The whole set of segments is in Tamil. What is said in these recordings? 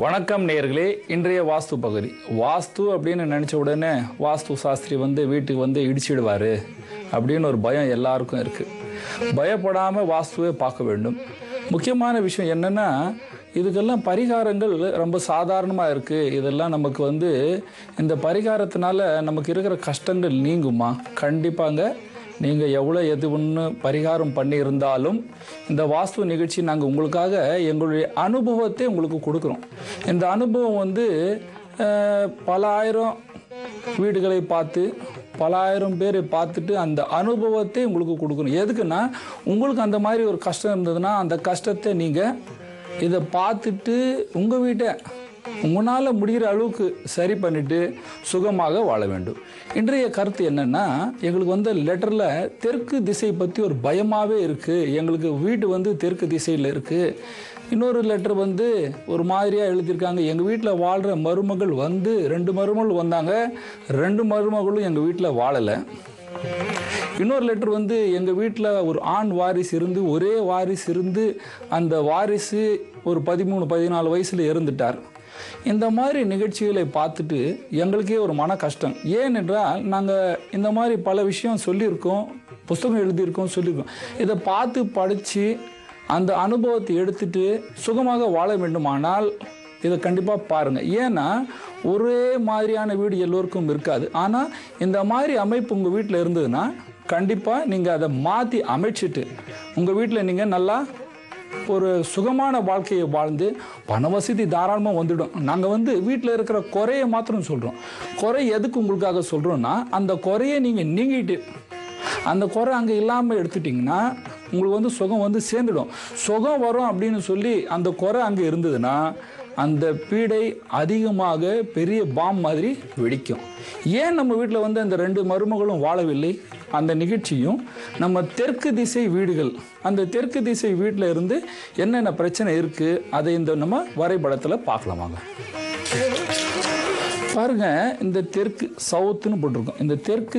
வணக்கம் நேயர்களே. இன்றைய வாஸ்து பகுதி. வாஸ்து அப்படின்னு நினச்ச உடனே வாஸ்து சாஸ்திரி வீட்டுக்கு இடிச்சிடுவார் அப்படின்னு ஒரு பயம் எல்லாருக்கும் இருக்குது. பயப்படாமல் வாஸ்துவை பார்க்க வேண்டும். முக்கியமான விஷயம் என்னென்னா, இதுக்கெல்லாம் பரிகாரங்கள் ரொம்ப சாதாரணமாக இருக்குது. இதெல்லாம் நமக்கு இந்த பரிகாரத்தினால நமக்கு இருக்கிற கஷ்டங்கள் நீங்குமா? கண்டிப்பாங்க. நீங்கள் எவ்வளோ எது ஒன்று பரிகாரம் பண்ணியிருந்தாலும் இந்த வாஸ்து நிகழ்ச்சி நாங்கள் உங்களுக்காக எங்களுடைய அனுபவத்தை உங்களுக்கு கொடுக்குறோம். இந்த அனுபவம் பல ஆயிரம் வீடுகளை பார்த்து பல ஆயிரம் பேரை பார்த்துட்டு அந்த அனுபவத்தை உங்களுக்கு கொடுக்கணும். எதுக்குன்னா, உங்களுக்கு அந்த மாதிரி ஒரு கஷ்டம் இருந்ததுன்னா அந்த கஷ்டத்தை நீங்கள் இதை பார்த்துட்டு உங்கள் வீட்டை உங்களால் முடிகிற அளவுக்கு சரி பண்ணிவிட்டு சுகமாக வாழ வேண்டும். இன்றைய கருத்து என்னென்னா, எங்களுக்கு லெட்டரில் தெற்கு திசை பற்றி ஒரு பயமாகவே இருக்குது. எங்களுக்கு வீட்டு தெற்கு திசையில் இருக்குது. இன்னொரு லெட்டர் ஒரு மாதிரியாக எழுதியிருக்காங்க. எங்கள் வீட்டில் வாழ்கிற மருமகள் 2 மருமகள் வந்தாங்க, 2 மருமகளும் எங்கள் வீட்டில் வாழலை. இன்னொரு லெட்டர் எங்கள் வீட்டில் ஒரு ஆண் வாரிசு இருந்து ஒரே வாரிசு இருந்து அந்த வாரிசு ஒரு 13-14 வயசில் இறந்துட்டார். இந்த மாதிரி நிகழ்ச்சிகளை பார்த்துட்டு எங்களுக்கே ஒரு மன கஷ்டம். ஏனென்றால் நாங்கள் இந்த மாதிரி பல விஷயம் சொல்லியிருக்கோம், புத்தகம் எழுதியிருக்கோம், சொல்லியிருக்கோம். இதை பார்த்து படித்து அந்த அனுபவத்தை எடுத்துட்டு சுகமாக வாழ வேண்டுமானால் இதை கண்டிப்பாக பாருங்கள். ஏன்னா ஒரே மாதிரியான வீடு எல்லோருக்கும் இருக்காது. ஆனால் இந்த மாதிரி அமைப்பு உங்கள் வீட்டில் இருந்ததுன்னா கண்டிப்பாக நீங்கள் அதை மாற்றி அமைச்சிட்டு உங்கள் வீட்டில் நீங்கள் நல்லா ஒரு சுகமான வாழ்க்கையை வாழ்ந்து பண வசதி தாராளமாக வந்துடும். நாங்கள் வீட்டில் இருக்கிற குறையை மாத்திரம் சொல்கிறோம். குறை எதுக்கு உங்களுக்காக சொல்கிறோன்னா, அந்த குறையை நீங்கள் நீங்கிட்டு அந்த குறை அங்கே இல்லாமல் எடுத்துட்டிங்கன்னா உங்களுக்கு சுகம் சேர்ந்துடும். சுகம் வரும் அப்படின்னு சொல்லி அந்த குறை அங்கே இருந்ததுன்னா அந்த பீடை அதிகமாக பெரிய பாம் மாதிரி வெடிக்கும். ஏன் நம்ம வீட்டில் அந்த 2 மருமகளும் வாழவில்லை? அந்த நிகழ்ச்சியும் நம்ம தெற்கு திசை வீடுகள், அந்த தெற்கு திசை வீட்டில் இருந்து என்னென்ன பிரச்சனை இருக்குது அதை நம்ம வரைபடத்தில் பார்க்கலாமாங்க. பாருங்க, இந்த தெற்கு சவுத்துன்னு போட்டிருக்கோம். இந்த தெற்கு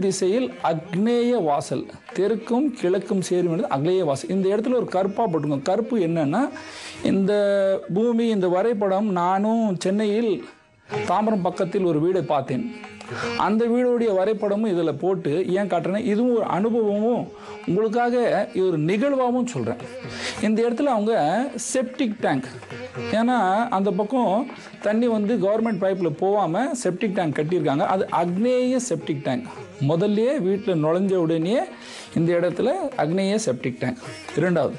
திசையில் அக்னேய வாசல், தெற்கும் கிழக்கும் சேரும் அக்னேய வாசல். இந்த இடத்துல ஒரு கருப்பாக போட்டிருக்கோம். கருப்பு என்னன்னா, இந்த பூமி இந்த வரைபடம் நானும் சென்னையில் தாம்பரம் பக்கத்தில் ஒரு வீடை பார்த்தேன். அந்த வீடுடைய வரைபடமும் இதில் போட்டு ஏன் காட்டுறேன், இதுவும் ஒரு அனுபவமும் உங்களுக்காக ஒரு நிகழ்வாகவும் சொல்கிறேன். இந்த இடத்துல அவங்க செப்டிக் டேங்க், ஏன்னா அந்த பக்கம் தண்ணி கவர்மெண்ட் பைப்பில் போகாமல் செப்டிக் டேங்க் கட்டியிருக்காங்க. அது அக்னேய செப்டிக் டேங்க். முதல்லையே வீட்டில் நுழைஞ்ச உடனே இந்த இடத்துல அக்னேய செப்டிக் டேங்க். இரண்டாவது,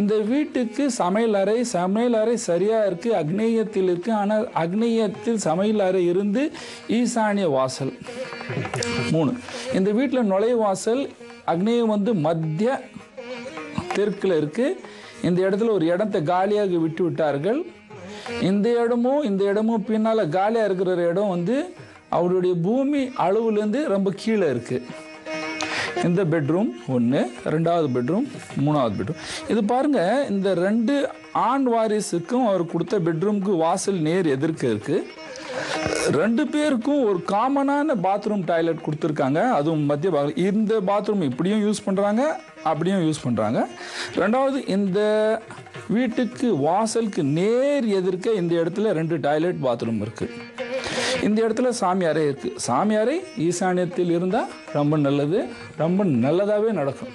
இந்த வீட்டுக்கு சமையல் அறை சரியாக இருக்குது, அக்னேயத்தில் இருக்குது. ஆனால் அக்னேயத்தில் சமையல் அறை இருந்து ஈசானிய வாசல். 3, இந்த வீட்டில் நுழைவாசல் அக்னேயம் மத்திய தெற்கில் இருக்குது. இந்த இடத்துல ஒரு இடத்தை காலியாக விட்டு விட்டார்கள். இந்த இடமும் பின்னால் காலியாக இருக்கிற இடம் அவருடைய பூமி அளவுலேருந்து ரொம்ப கீழே இருக்குது. இந்த பெட்ரூம் 1, 2வது பெட்ரூம், 3வது பெட்ரூம். இது பாருங்கள், இந்த 2 ஆண் வாரிசுக்கும் அவர் கொடுத்த பெட்ரூமுக்கு வாசல் நேர் எதிர்க்க இருக்குது. 2 பேருக்கும் ஒரு காமனான பாத்ரூம் டாய்லெட் கொடுத்துருக்காங்க. அதுவும் மத்திய பாகம். இந்த பாத்ரூம் இப்படியும் யூஸ் பண்ணுறாங்க, அப்படியும் யூஸ் பண்ணுறாங்க. 2வது, இந்த வீட்டுக்கு வாசலுக்கு நேர் எதிர்க்க இந்த இடத்துல 2 டாய்லெட் பாத்ரூம் இருக்குது. இந்த இடத்துல சாமி அறை இருக்குது. சாமி அறை ஈசானியத்தில் இருந்தால் ரொம்ப நல்லது, ரொம்ப நல்லதாகவே நடக்கும்.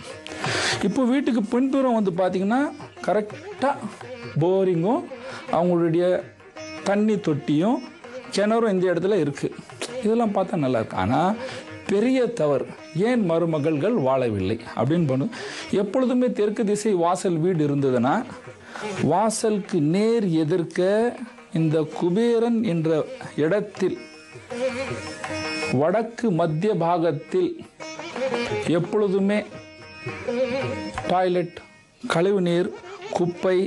இப்போ வீட்டுக்கு பின்புறம் பார்த்திங்கன்னா கரெக்டாக போரிங்கும் அவங்களுடைய தண்ணி தொட்டியும் கிணறும் இந்த இடத்துல இருக்குது. இதெல்லாம் பார்த்தா நல்லாயிருக்கு. ஆனால் பெரிய தவறு, ஏன் மருமகள்கள் வாழவில்லை அப்படின்னு எப்பொழுதுமே தெற்கு திசை வாசல் வீடு இருந்ததுன்னா வாசலுக்கு நேர் எதிர்க்க இந்த குபேரன் என்ற இடத்தில் வடக்கு மத்திய பாகத்தில் எப்பொழுதுமே டாய்லெட், கழிவு நீர், குப்பை,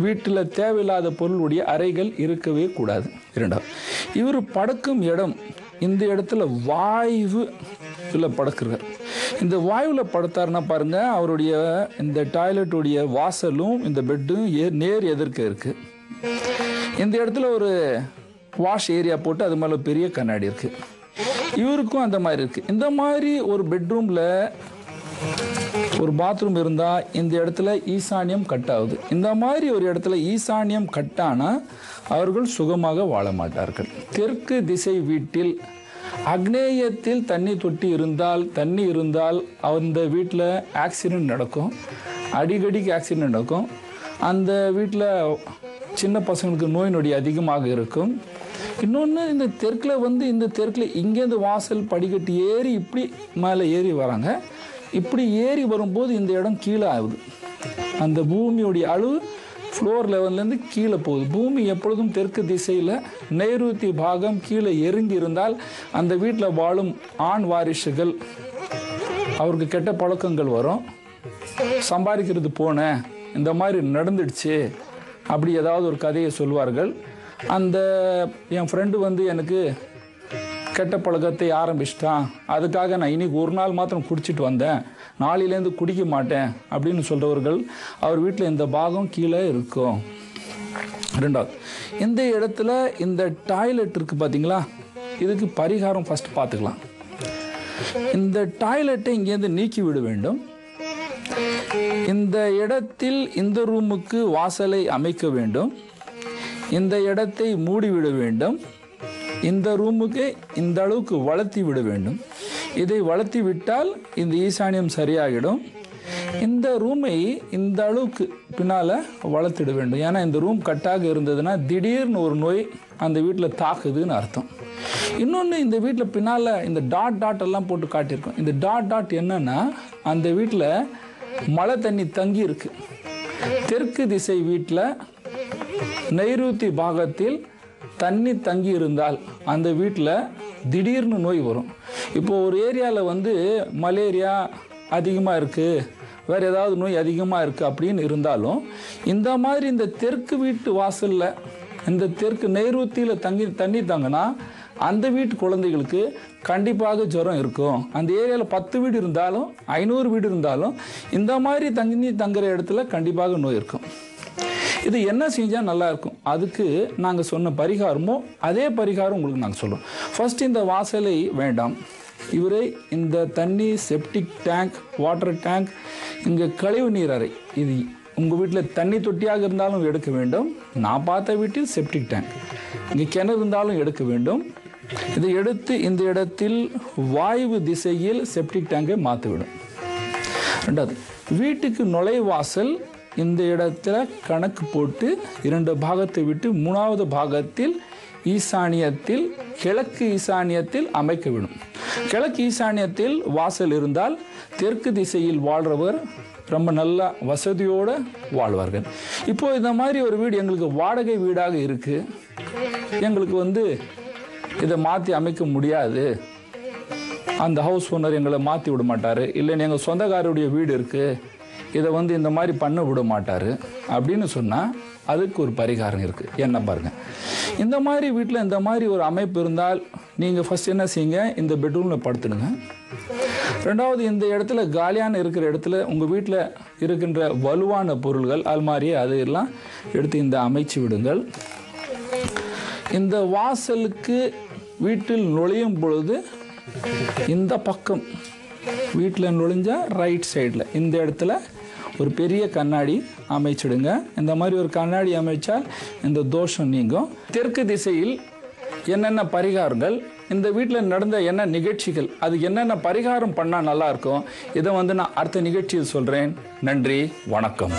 வீட்டில் தேவையில்லாத பொருளுடைய அறைகள் இருக்கவே கூடாது. 2வது, இவர் படுக்கும் இடம் இந்த இடத்துல வாயுவில் படுக்கிறார். இந்த வாயுவில் படுத்தாருன்னா பாருங்கள், அவருடைய இந்த டாய்லெட்டுடைய வாசலும் இந்த பெட்டும் நேர் எதிர்க்க இருக்குது. இந்த இடத்துல ஒரு வாஷ் ஏரியா போட்டு அது மேலே பெரிய கண்ணாடி இருக்குது. இவருக்கும் அந்த மாதிரி இருக்குது. இந்த மாதிரி ஒரு பெட்ரூமில் ஒரு பாத்ரூம் இருந்தால் இந்த இடத்துல ஈசானியம் கட் ஆகுது. இந்த மாதிரி ஒரு இடத்துல ஈசானியம் கட்டானா அவர்கள் சுகமாக வாழ மாட்டார்கள். தெற்கு திசை வீட்டில் அக்னேயத்தில் தண்ணி தொட்டி இருந்தால் அந்த வீட்டில் ஆக்சிடென்ட் நடக்கும், அடிக்கடிக்கு ஆக்சிடென்ட் நடக்கும். அந்த வீட்டில் சின்ன பசங்களுக்கு நோய் நொடி அதிகமாக இருக்கும். இன்னொன்று, இந்த தெற்கில் இங்கேருந்து வாசல் படிக்கட்டு ஏறி இப்படி மேலே ஏறி வராங்க. இப்படி ஏறி வரும்போது இந்த இடம் கீழே ஆகுது. அந்த பூமியுடைய அளவு ஃப்ளோர் லெவல்லேருந்து கீழே போகுது. பூமி எப்பொழுதும் தெற்கு திசையில் நைருத்தி பாகம் கீழே எரிஞ்சு இருந்தால் அந்த வீட்டில் வாழும் ஆண் வாரிசுகள் அவருக்கு கெட்ட பழக்கங்கள் வரும். சம்பாதிக்கிறது போனேன், இந்த மாதிரி நடந்துடுச்சு அப்படி ஏதாவது ஒரு கதையை சொல்வார்கள். என் ஃப்ரெண்டு எனக்கு கெட்ட பழக்கத்தை ஆரம்பிச்சிட்டான், அதுக்காக நான் இன்னைக்கு ஒரு நாள் மாத்திரம் குடிச்சிட்டு வந்தேன், நாளையிலேருந்து குடிக்க மாட்டேன் அப்படின்னு சொல்கிறவர்கள் அவர் வீட்டில் இந்த பாகம் கீழே இருக்கும். ரெண்டாவது, இந்த இடத்துல இந்த டாய்லெட் இருக்குது பார்த்தீங்களா, இதுக்கு பரிகாரம் ஃபஸ்ட் பார்த்துக்கலாம். இந்த டாய்லெட்டை இங்கேருந்து நீக்கி விட வேண்டும். இந்த இடத்தில் இந்த ரூமுக்கு வாசலை அமைக்க வேண்டும். இந்த இடத்தை மூடிவிட வேண்டும். இந்த ரூமுக்கு இந்த அளவுக்கு வளர்த்தி விட வேண்டும். இதை வளர்த்தி விட்டால் இந்த ஈசானியம் சரியாகிடும். இந்த ரூமை இந்த அளவுக்கு பின்னால் வளர்த்திட வேண்டும். ஏன்னா இந்த ரூம் கட்டாக இருந்ததுன்னா திடீர்னு ஒரு நோய் அந்த வீட்டில் தாக்குதுன்னு அர்த்தம். இன்னொன்று, இந்த வீட்டில் பின்னால் இந்த டாட் எல்லாம் போட்டு காட்டியிருக்கோம். இந்த டாட் என்னன்னா அந்த வீட்டில் மழை தண்ணி தங்கி இருக்கு. தெற்கு திசை வீட்டில் நைருத்தி பாகத்தில் தண்ணி தங்கி இருந்தால் அந்த வீட்டில் திடீர்னு நோய் வரும். இப்போ ஒரு ஏரியாவில் மலேரியா அதிகமாக இருக்குது, வேறு ஏதாவது நோய் அதிகமாக இருக்குது அப்படின்னு இருந்தாலும் இந்த மாதிரி இந்த தெற்கு வீட்டு வாசலில் இந்த தெற்கு நைருத்தியில் தண்ணி தங்கினா அந்த வீட்டு குழந்தைகளுக்கு கண்டிப்பாக ஜுரம் இருக்கும். அந்த ஏரியாவில் 10 வீடு இருந்தாலும் 500 வீடு இருந்தாலும் இந்த மாதிரி தங்குற இடத்துல கண்டிப்பாக நோய் இருக்கும். இது என்ன செஞ்சால் நல்லாயிருக்கும், அதுக்கு நாங்கள் சொன்ன பரிகாரமோ அதே பரிகாரம் உங்களுக்கு நாங்கள் சொல்கிறோம். ஃபர்ஸ்ட், இந்த வாசலை வேண்டாம். இவரை இந்த தண்ணி, செப்டிக் டேங்க், வாட்டர் டேங்க், இங்கே கழிவு நீர் அறை, இது உங்கள் வீட்டில் தண்ணி தொட்டியாக இருந்தாலும் எடுக்க வேண்டும். நான் பார்த்த வீட்டில் செப்டிக் டேங்க், இங்கே கிணறு இருந்தாலும் எடுக்க வேண்டும். இதை எடுத்து இந்த இடத்தில் வாயு திசையில் செப்டிக் டேங்கை மாற்றிவிடும். ரெண்டாவது, வீட்டுக்கு நுழைவாசல் இந்த இடத்துல கணக்கு போட்டு 2 பாகத்தை விட்டு 3வது பாகத்தில் ஈசானியத்தில், கிழக்கு ஈசானியத்தில் அமைக்க விடும். கிழக்கு ஈசானியத்தில் வாசல் இருந்தால் தெற்கு திசையில் வாழ்றவர் ரொம்ப நல்ல வசதியோடு வாழ்வார்கள். இப்போது இந்த மாதிரி ஒரு வீடு எங்களுக்கு வாடகை வீடாக இருக்குது, எங்களுக்கு இதை மாற்றி அமைக்க முடியாது, அந்த ஹவுஸ் ஓனர் எங்களை மாற்றி விட மாட்டார், இல்லைன்னு எங்கள் சொந்தக்காரருடைய வீடு இருக்குது, இதை இந்த மாதிரி பண்ண விட மாட்டார் அப்படின்னு சொன்னால் அதுக்கு ஒரு பரிகாரம் இருக்குது. என்ன பாருங்கள், இந்த மாதிரி வீட்டில் இந்த மாதிரி ஒரு அமைப்பு இருந்தால் நீங்கள் ஃபஸ்ட் என்ன செய்யுங்க, இந்த பெட்ரூமில் படுத்துடுங்க. ரெண்டாவது, இந்த இடத்துல காலியான இருக்கிற இடத்துல உங்கள் வீட்டில் இருக்கின்ற வலுவான பொருள்கள், அல்மாரி, அது எல்லாம் எடுத்து இந்த அமைச்சு விடுங்கள். இந்த வாசலுக்கு வீட்டில் நுழையும் பொழுது இந்த பக்கம் வீட்டில் நுழைஞ்சா ரைட் சைடில் இந்த இடத்துல ஒரு பெரிய கண்ணாடி அமைச்சிடுங்க. இந்த மாதிரி ஒரு கண்ணாடி அமைச்சால் இந்த தோஷம் நீங்கும். தெற்கு திசையில் என்னென்ன பரிகாரங்கள், இந்த வீட்டில் நடந்த என்ன நிகழ்ச்சிகள், அது என்னென்ன பரிகாரம் பண்ணால் நல்லாயிருக்கும், இதை நான் அடுத்த நிகழ்ச்சியில் சொல்கிறேன். நன்றி, வணக்கம்.